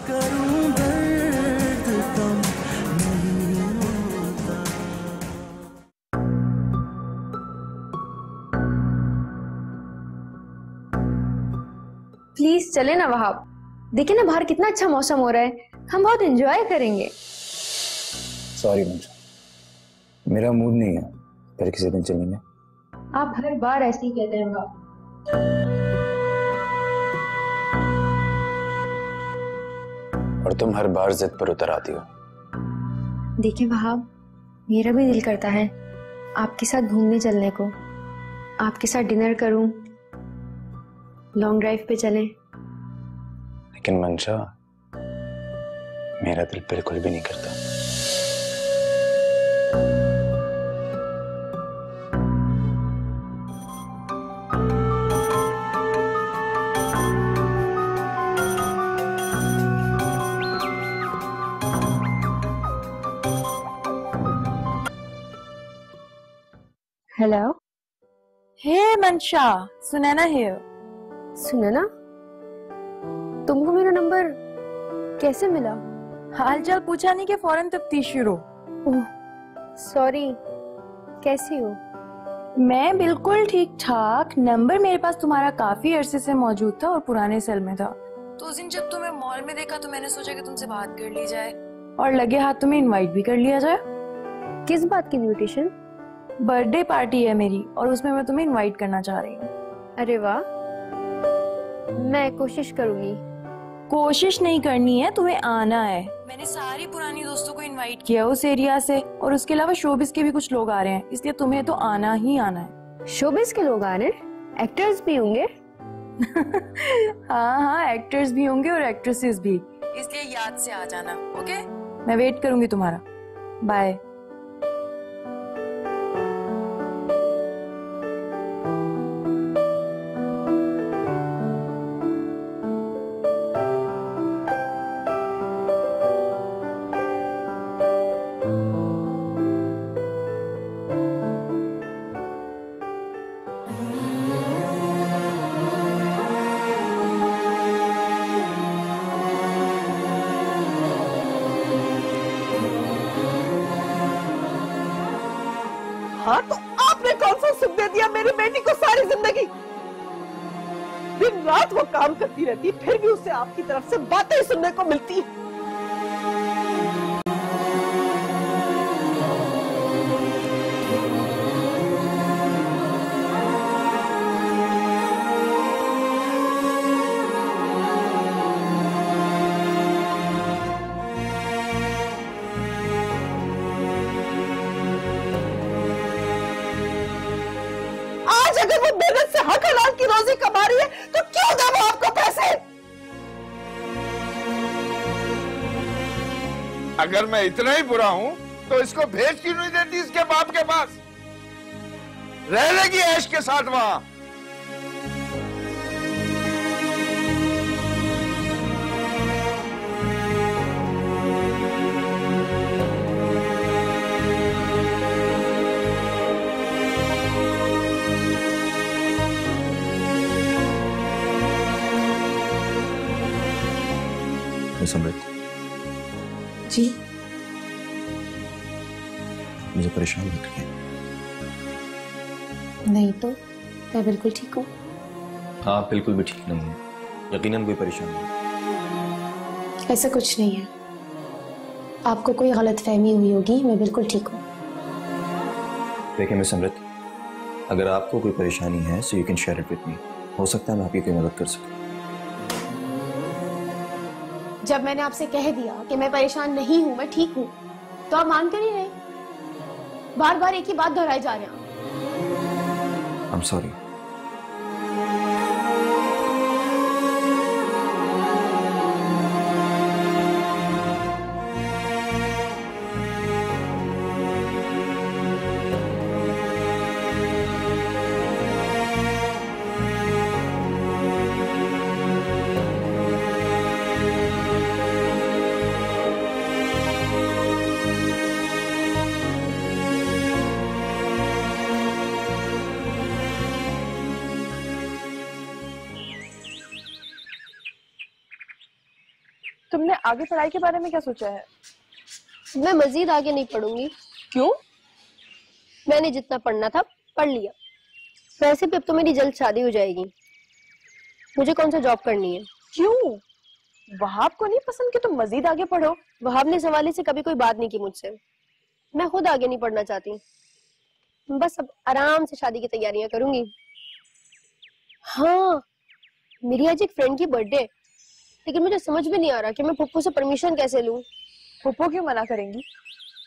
करूं दर्द कम नहीं होता। प्लीज चले ना वहाब, देखिए ना बाहर कितना अच्छा मौसम हो रहा है, हम बहुत एंजॉय करेंगे। सॉरी मंशा, मेरा मूड नहीं है, फिर किसी दिन चलेंगे। आप हर बार ऐसे ही कहते हैं वहाब। और तुम हर बार जिद पर उतर आती हो। देखिए वहाब, मेरा भी दिल करता है आपके साथ घूमने चलने को, आपके साथ डिनर करूं, लॉन्ग ड्राइव पे चलें। लेकिन मंशा, मेरा दिल बिल्कुल भी नहीं करता। हेलो। हे मंशा, सुनैना हियर। सुनैना, तुमको मेरा नंबर कैसे मिला? हालचाल पूछा नहीं कि फौरन तफ्तीश शुरू। ओह सॉरी, कैसी हो? मैं बिल्कुल ठीक ठाक। नंबर मेरे पास तुम्हारा काफी अरसे से मौजूद था और पुराने सेल में था, तो उस दिन जब तुम्हें मॉल में देखा तो मैंने सोचा कि तुमसे बात कर ली जाए और लगे हाथ तुम्हें इनवाइट भी कर लिया जाए। किस बात की ब्यूटिशियन? बर्थडे पार्टी है मेरी और उसमें मैं तुम्हें इनवाइट करना चाह रही हूँ। अरे वाह, मैं कोशिश करूंगी। कोशिश नहीं करनी है, तुम्हें आना है। मैंने सारी पुरानी दोस्तों को इनवाइट किया उस एरिया से, और उसके अलावा शोबिस के भी कुछ लोग आ रहे हैं, इसलिए तुम्हें तो आना ही आना है। शोबिस के लोग आ रहे हैं? एक्टर्स भी होंगे? हाँ हाँ, एक्टर्स भी होंगे और एक्ट्रेसेस भी, इसलिए याद से आ जाना। ओके, मैं वेट करूंगी तुम्हारा। बाय। हाँ, तो आपने कौन सा सुख दे दिया मेरी बेटी को सारी जिंदगी? दिन रात वो काम करती रहती, फिर भी उसे आपकी तरफ से बातें सुनने को मिलती। अगर वो मेहनत से हक हलाल की रोजी कमा रही है तो क्यों दे वो आपको पैसे? अगर मैं इतना ही बुरा हूं तो इसको भेज क्यों नहीं देती इसके बाप के पास? रह लेगी ऐश के साथ वहां। समृत जी, मुझे परेशान मत किया। नहीं तो मैं बिल्कुल ठीक हूँ। हाँ, बिल्कुल भी ठीक नहीं है, यकीनन कोई परेशानी नहीं। ऐसा कुछ नहीं है, आपको कोई गलतफहमी हुई होगी, मैं बिल्कुल ठीक हूँ। देखिए मिस समृत, अगर आपको कोई परेशानी है so you can share it with me. हो सकता है मैं आपकी कोई मदद कर सकूं। जब मैंने आपसे कह दिया कि मैं परेशान नहीं हूँ, मैं ठीक हूँ, तो आप मान कर ही नहीं। बार बार एक ही बात दोहराई जा रहे हैं। I am sorry. तुमने आगे पढ़ाई के बारे में क्या सोचा है? मैं मजीद आगे नहीं पढ़ूंगी। क्यों? मैंने जितना पढ़ना था पढ़ लिया। वैसे भी अब तो मेरी जल्द शादी हो जाएगी। मुझे कौन सा जॉब करनी है। क्यों? वहाब को नहीं पसंद कि तुम मजीद आगे पढ़ो? वहाब ने सवाली से कभी कोई बात नहीं की मुझसे। मैं खुद आगे नहीं पढ़ना चाहती। बस अब आराम से शादी की तैयारियां करूंगी। हाँ, मेरी आज एक फ्रेंड की बर्थडे, लेकिन मुझे समझ में नहीं आ रहा कि मैं पप्पू से परमिशन कैसे लूं। पप्पू क्यों मना करेंगी?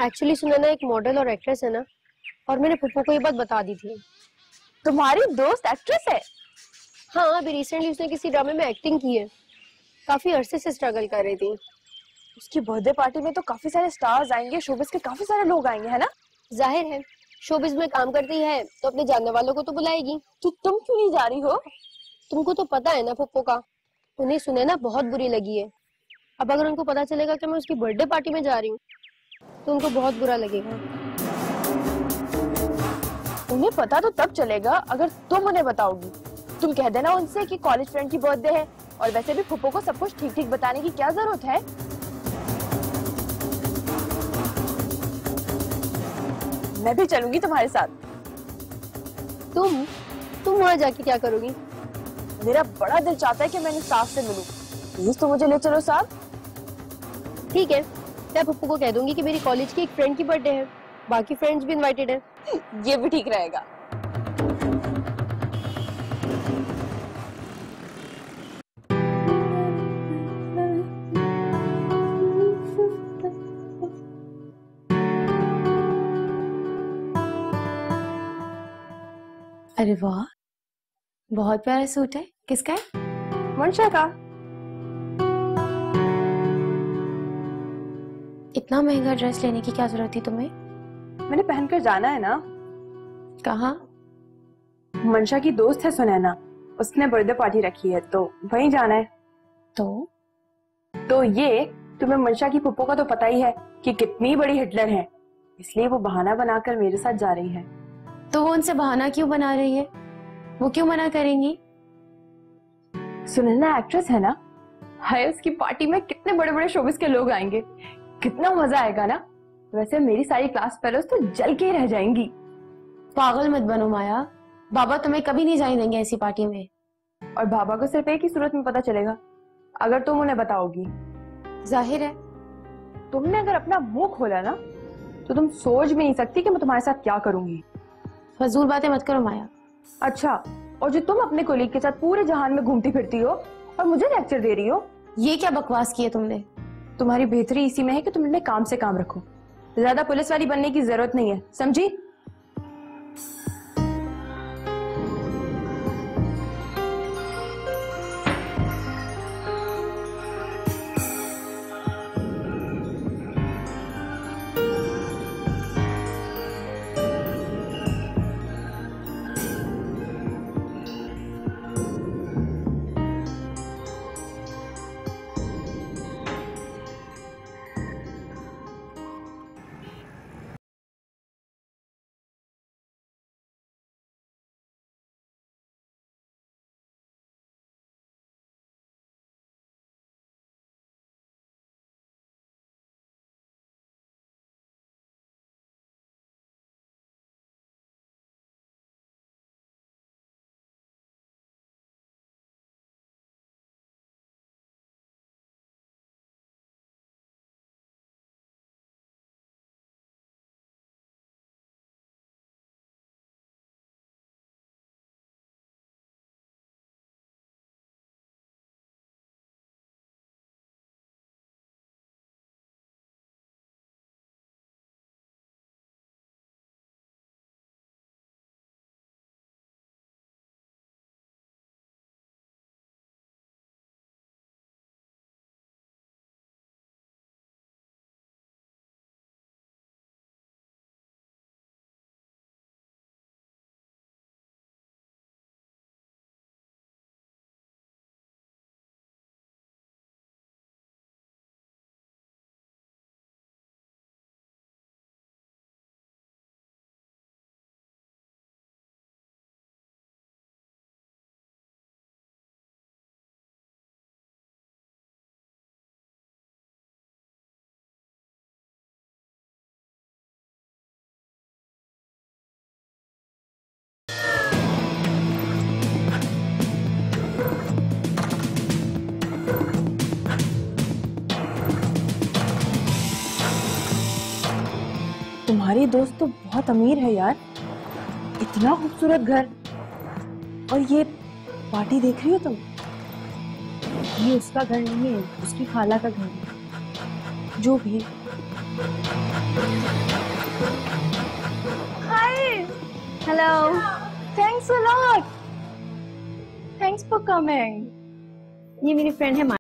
एक्चुअली सुनैना एक मॉडल और एक्ट्रेस है ना, और मैंने पप्पू को ये बात बता दी थी। तुम्हारी दोस्त एक्ट्रेस है? हाँ, अभी रिसेंटली उसने किसी ड्रामे में एक्टिंग की है। काफी अरसे से स्ट्रगल कर रही थी। उसकी बर्थडे पार्टी में तो काफी सारे स्टार्स आएंगे, शोबिस के काफी सारे लोग आएंगे, है ना? जाहिर है, शोबिस में काम करती है तो अपने जानने वालों को तो बुलाएगी। तो तुम क्यों नहीं जा रही हो? तुमको तो पता है ना पप्पू का, उन्हें सुनैना बहुत बुरी लगी है। अब अगर उनको पता चलेगा कि मैं उसकी बर्थडे पार्टी में जा रही हूँ तो उनको बहुत बुरा लगेगा। उन्हें पता तो तब चलेगा अगर तुम उन्हें बताओगी। तुम कह देना उनसे कि कॉलेज फ्रेंड की बर्थडे है, और वैसे भी फुप्पो को सब कुछ ठीक ठीक बताने की क्या जरूरत है? मैं भी चलूंगी तुम्हारे साथ। तुम वहां जाके क्या करोगी? मेरा बड़ा दिल चाहता है कि मैं साथ से मिलूं। प्लीज तो मुझे ले चलो साथ। ठीक है, मैं पप्पू को कह दूंगी कि मेरी कॉलेज की एक फ्रेंड की बर्थडे है, बाकी फ्रेंड्स भी इनवाइटेड है। ये भी ठीक रहेगा। अरे वाह, बहुत प्यारा सूट है। किसका है? मंशा का। इतना महंगा ड्रेस लेने की क्या जरूरत थी तुम्हें? मैंने पहनकर जाना है ना। कहाँ? मंशा की दोस्त है सुनैना, उसने बर्थडे पार्टी रखी है तो वहीं जाना है। तो ये तुम्हें मंशा की पुप्पो का तो पता ही है कि कितनी बड़ी हिटलर है, इसलिए वो बहाना बनाकर मेरे साथ जा रही है। तो वो उनसे बहाना क्यों बना रही है? वो क्यों मना करेंगी? सुनैना एक्ट्रेस है ना, हाय उसकी पार्टी में कितने बड़े बड़े शोबिस के लोग आएंगे, कितना मजा आएगा ना। वैसे मेरी सारी क्लास फेलोज तो जल के ही रह जाएंगी। पागल मत बनो माया, बाबा तुम्हें कभी नहीं जाने देंगे ऐसी पार्टी में। और बाबा को सिर्फ एक ही सूरत में पता चलेगा, अगर तुम उन्हें बताओगी। जाहिर है। तुमने अगर अपना मुंह खोला ना तो तुम सोच भी नहीं सकती कि मैं तुम्हारे साथ क्या करूंगी। फजूल बातें मत करो माया। अच्छा, और जो तुम अपने कोलीग के साथ पूरे जहान में घूमती फिरती हो और मुझे लेक्चर दे रही हो, ये क्या बकवास की है तुमने? तुम्हारी बेहतरी इसी में है कि तुम अपने काम से काम रखो। ज्यादा पुलिस वाली बनने की जरूरत नहीं है, समझी? तुम्हारी दोस्त तो बहुत अमीर है यार, इतना खूबसूरत घर, और ये पार्टी देख रही हो तुम? ये उसका घर नहीं है, उसकी खाला का घर है। जो भी। Hi, hello, thanks a lot, thanks for coming. ये मेरी फ्रेंड है।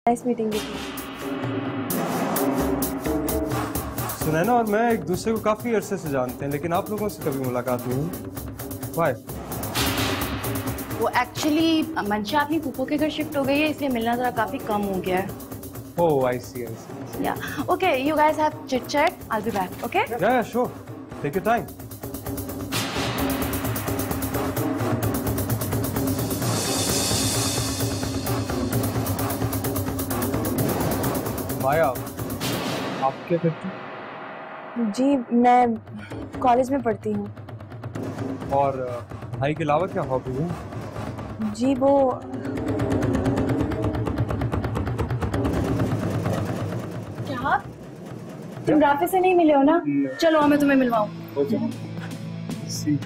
Nice meeting with you. Sunaina और मैं एक दूसरे को काफी अरसे से जानते हैं, लेकिन आप लोगों से कभी मुलाकात नहीं हुई। व्हाई? वो एक्चुअली मंशा अपनी फूफो के घर शिफ्ट हो गई है, इसलिए मिलना जरा काफी कम हो गया है। ओह, आई सी, आई सी। या okay, you guys have chit chat, I will be back, okay? या श्योर, टेक योर टाइम। माया, आप क्या करती हैं? जी, मैं कॉलेज में पढ़ती हूँ। और भाई के अलावा क्या हॉबी है? जी वो क्या तुम राफे से नहीं मिले हो ना? चलो मैं तुम्हें मिलवाऊँ। ओके। सी।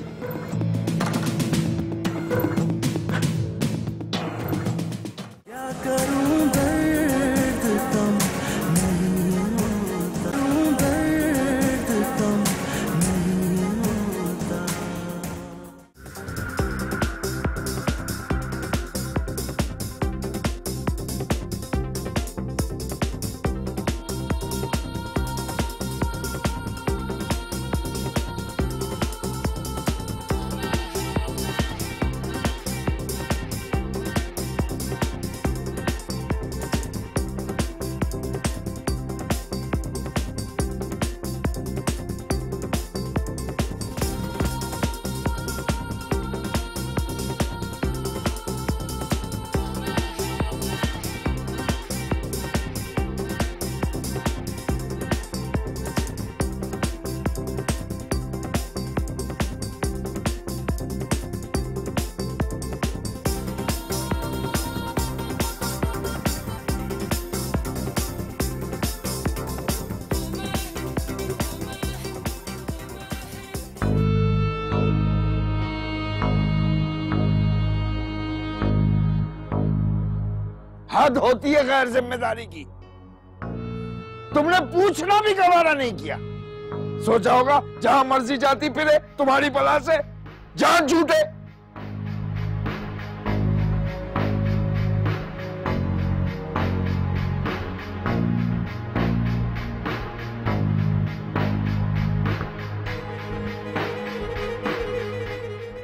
क्या करूं दर्द कम नहीं होता, दर्द कम नहीं होता। हद होती है गैर जिम्मेदारी की। तुमने पूछना भी गवारा नहीं किया। सोचा होगा जहां मर्जी जाती फिरे तुम्हारी बला से जान छूटे।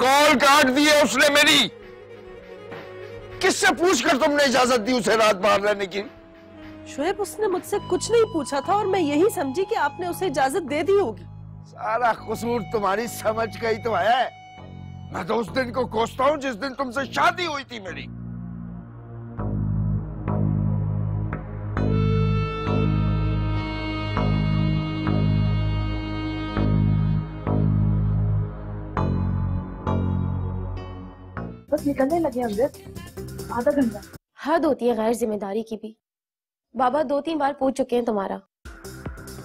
कॉल काट दी है उसने मेरी। किससे पूछकर तुमने इजाजत दी उसे रात बाहर रहने की? शोएब, उसने मुझसे कुछ नहीं पूछा था और मैं यही समझी कि आपने उसे इजाजत दे दी होगी। सारा कसूर तुम्हारी समझ का ही तो है। मैं तो उस दिन को कोसता हूँ जिस दिन तुमसे शादी हुई थी मेरी। बस निकलने लगे अमृत, आधा घंटा। हद होती है गैर जिम्मेदारी की भी। बाबा 2-3 बार पूछ चुके हैं तुम्हारा।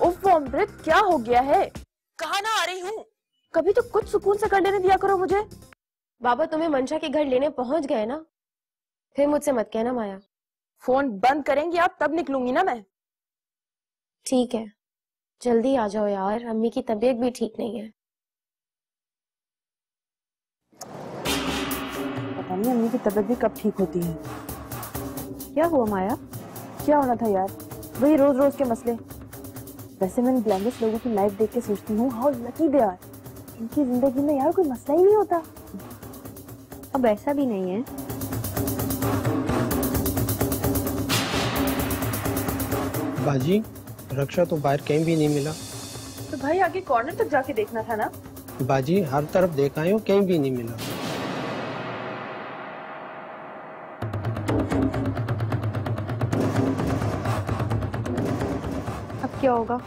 उफ अमृत, क्या हो गया है? कहाँ ना आ रही हूँ, कभी तो कुछ सुकून से कर लेने दिया करो मुझे। बाबा तुम्हें मंशा के घर लेने पहुंच गए ना, फिर मुझसे मत कहना माया। फोन बंद करेंगी आप तब निकलूंगी ना मैं। ठीक है, जल्दी आ जाओ यार, अम्मी की तबीयत भी ठीक नहीं है। पता नहीं अम्मी की तबीयत भी कब ठीक होती है। क्या हुआ माया? क्या होना था यार, वही रोज रोज के मसले। वैसे मैं ग्लैमरस लोगों की लाइफ देख के सोचती हूँ हाउ लकी दे आर, इनकी जिंदगी में यार कोई मसला ही नहीं होता। अब ऐसा भी नहीं है। बाजी, रक्षा तो बाहर कहीं भी नहीं मिला। तो भाई आगे कॉर्नर तक जाके देखना था ना। बाजी, हर तरफ देखा है, कहीं भी नहीं मिला। अब क्या होगा?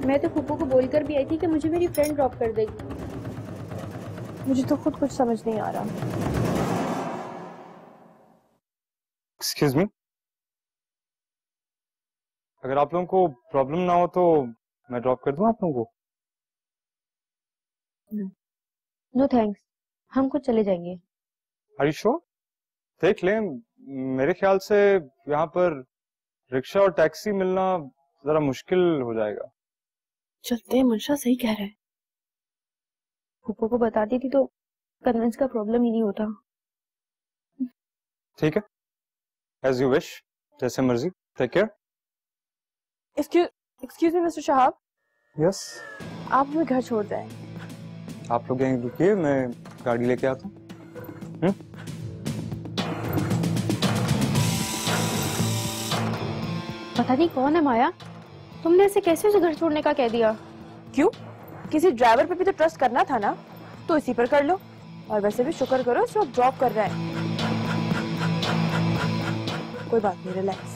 मैं तो फूफो को बोलकर भी आई थी कि मुझे मेरी फ्रेंड ड्रॉप कर देगी। मुझे तो खुद कुछ समझ नहीं आ रहा। एक्सक्यूज मी, अगर आप लोगों को प्रॉब्लम ना हो तो मैं ड्रॉप कर दूं आप लोगों को? नो थैंक्स, हम खुद चले जाएंगे। Are you sure? देख लें, मेरे ख्याल से यहाँ पर रिक्शा और टैक्सी मिलना जरा मुश्किल हो जाएगा। चलते हैं, मंशा सही कह रहा है। फूफो को बता दी थी तो कन्वेंस का प्रॉब्लम ही नहीं होता। ठीक है, एज यू विश, जैसे मर्जी। Take care. Excuse me mister Shahab, yes. आप हमें घर छोड़ जाएं। आप लोग यहीं रुकिए, मैं गाड़ी लेके आता हूँ। पता नहीं कौन है माया, तुमने ऐसे कैसे उसे घर छोड़ने का कह दिया? क्यों? किसी ड्राइवर पे भी तो ट्रस्ट करना था ना, तो इसी पर कर लो। और वैसे भी शुक्र करो जो जॉब कर रहा है। कोई बात नहीं, रिलैक्स।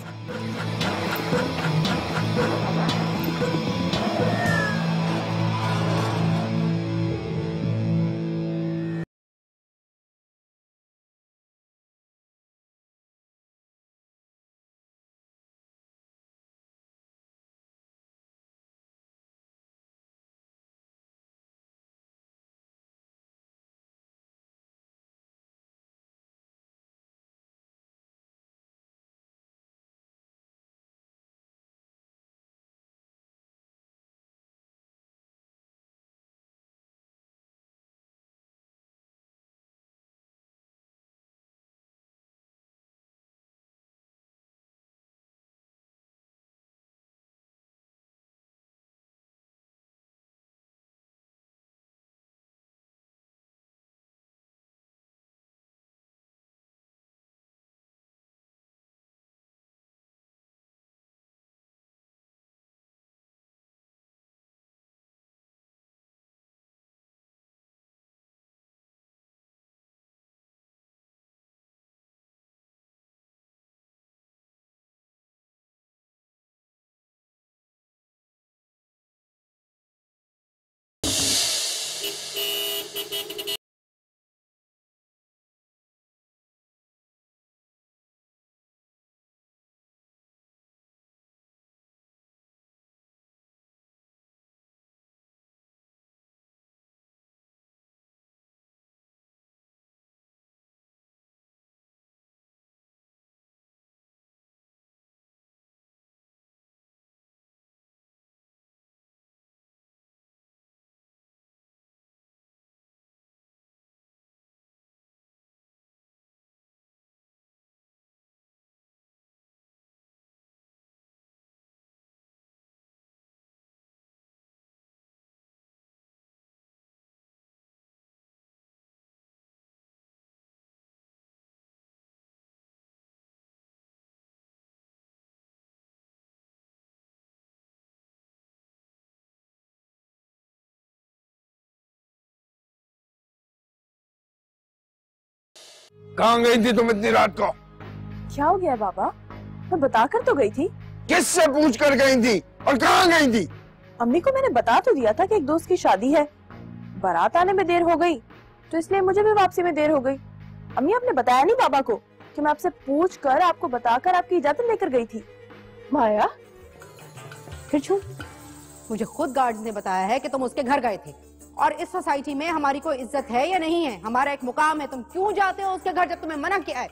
कहाँ गई थी तुम इतनी रात को? क्या हो गया बाबा? मैं बता कर तो गई थी। किससे पूछ कर गई थी और कहाँ गई थी? अम्मी को मैंने बता तो दिया था कि एक दोस्त की शादी है, बारात आने में देर हो गई तो इसलिए मुझे भी वापसी में देर हो गई। अम्मी आपने बताया नहीं पापा को कि मैं आपसे पूछ कर आपको बताकर आपकी इजाजत लेकर गई थी? माया, फिर छू, मुझे खुद गार्ड ने बताया है कि तुम उसके घर गए थे, और इस सोसाइटी में हमारी कोई इज्जत है या नहीं है? हमारा एक मुकाम है, तुम क्यों जाते हो उसके घर जब तुम्हें मना किया है?